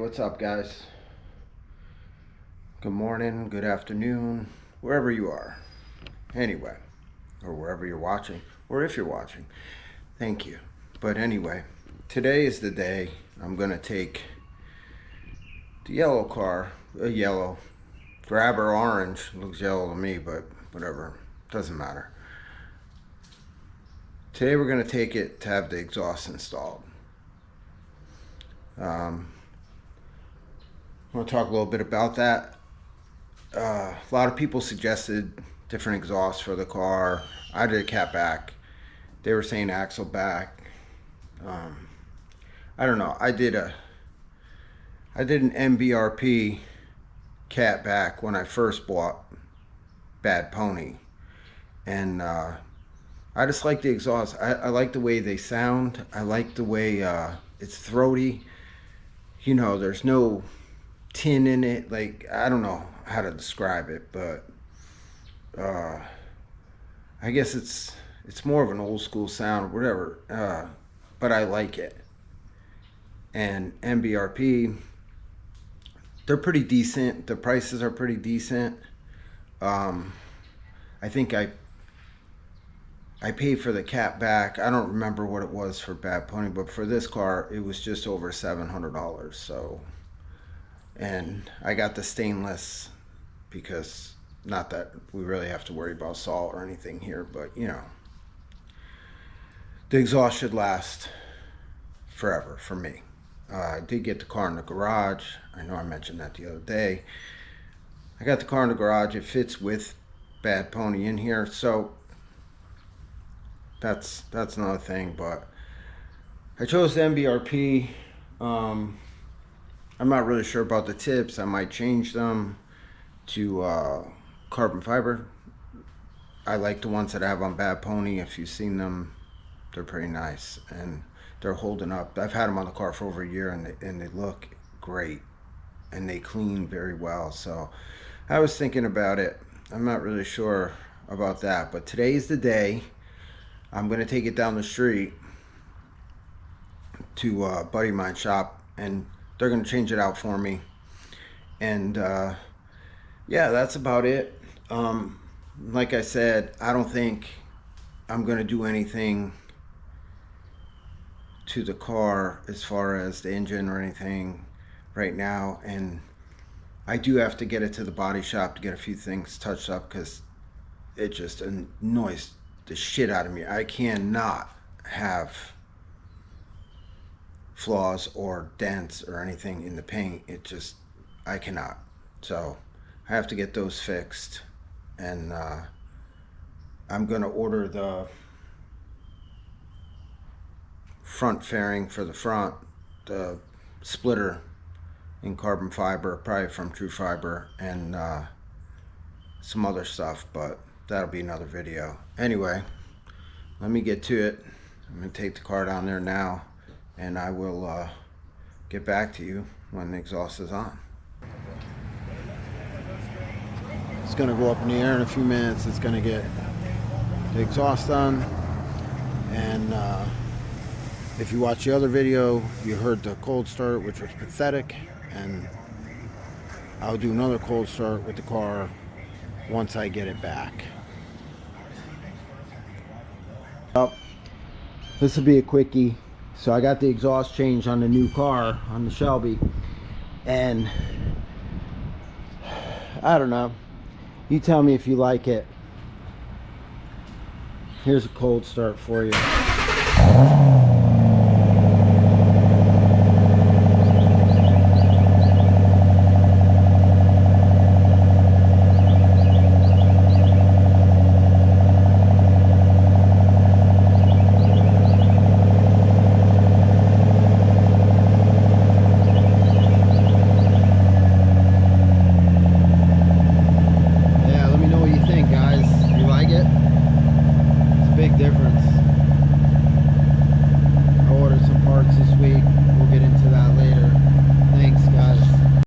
What's up, guys? Good morning, good afternoon, wherever you are. Anyway, or wherever you're watching, or if you're watching, thank you. But anyway, today is the day I'm gonna take the yellow car, grab or orange, looks yellow to me, but whatever, doesn't matter. Today we're gonna take it to have the exhaust installed. I want to talk a little bit about that. A lot of people suggested different exhausts for the car. I did a cat back. They were saying axle back. I don't know. I did an MBRP cat back when I first bought Bad Pony, and I just like the exhaust. I like the way they sound. I like the way it's throaty. You know, there's no tin in it. Like, I don't know how to describe it, but I guess it's more of an old school sound, whatever, but I like it. And MBRP, they're pretty decent. The prices are pretty decent. I think I paid for the cat back. I don't remember what it was for Bad Pony, but for this car it was just over $700. So, and I got the stainless because, not that we really have to worry about salt or anything here, but you know, the exhaust should last forever for me. I did get the car in the garage. I know I mentioned that the other day. I got the car in the garage. It fits with Bad Pony in here, so that's another thing. But I chose the MBRP. I'm not really sure about the tips. I might change them to carbon fiber. I like the ones that I have on Bad Pony. If you've seen them, they're pretty nice and they're holding up. I've had them on the car for over a year, and they look great and they clean very well. So I was thinking about it. I'm not really sure about that, but today's the day. I'm gonna take it down the street to a buddy of mine's shop, and they're gonna change it out for me. And yeah, that's about it. Like I said, I don't think I'm gonna do anything to the car as far as the engine or anything right now, and I do have to get it to the body shop to get a few things touched up because it just annoys the shit out of me. I cannot have flaws or dents or anything in the paint. It just, I cannot. So I have to get those fixed, and I'm gonna order the front fairing for the front, the splitter in carbon fiber, probably from True Fiber, and some other stuff, but that'll be another video. Anyway, let me get to it. I'm gonna take the car down there now, and I will get back to you when the exhaust is on. It's gonna go up in the air in a few minutes. It's gonna get the exhaust on, and if you watch the other video, you heard the cold start, which was pathetic, and I'll do another cold start with the car once I get it back. Well, this will be a quickie. So I got the exhaust changed on the new car, on the Shelby, and I don't know, you tell me if you like it. Here's a cold start for you.